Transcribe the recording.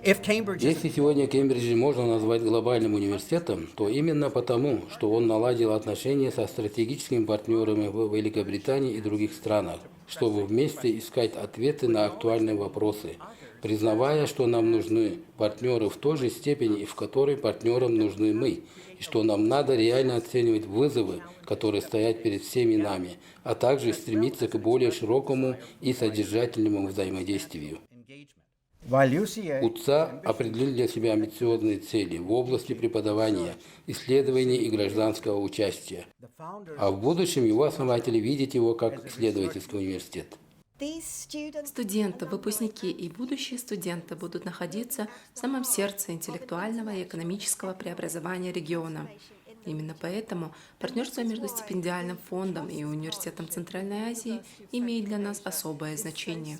Если сегодня Кембридж можно назвать глобальным университетом, то именно потому, что он наладил отношения со стратегическими партнерами в Великобритании и других странах, чтобы вместе искать ответы на актуальные вопросы, признавая, что нам нужны партнеры в той же степени, в которой партнерам нужны мы, и что нам надо реально оценивать вызовы, которые стоят перед всеми нами, а также стремиться к более широкому и содержательному взаимодействию. УЦА определил для себя амбициозные цели в области преподавания, исследований и гражданского участия. А в будущем его основатели видят его как исследовательский университет. Студенты, выпускники и будущие студенты будут находиться в самом сердце интеллектуального и экономического преобразования региона. Именно поэтому партнерство между стипендиальным фондом и Университетом Центральной Азии имеет для нас особое значение.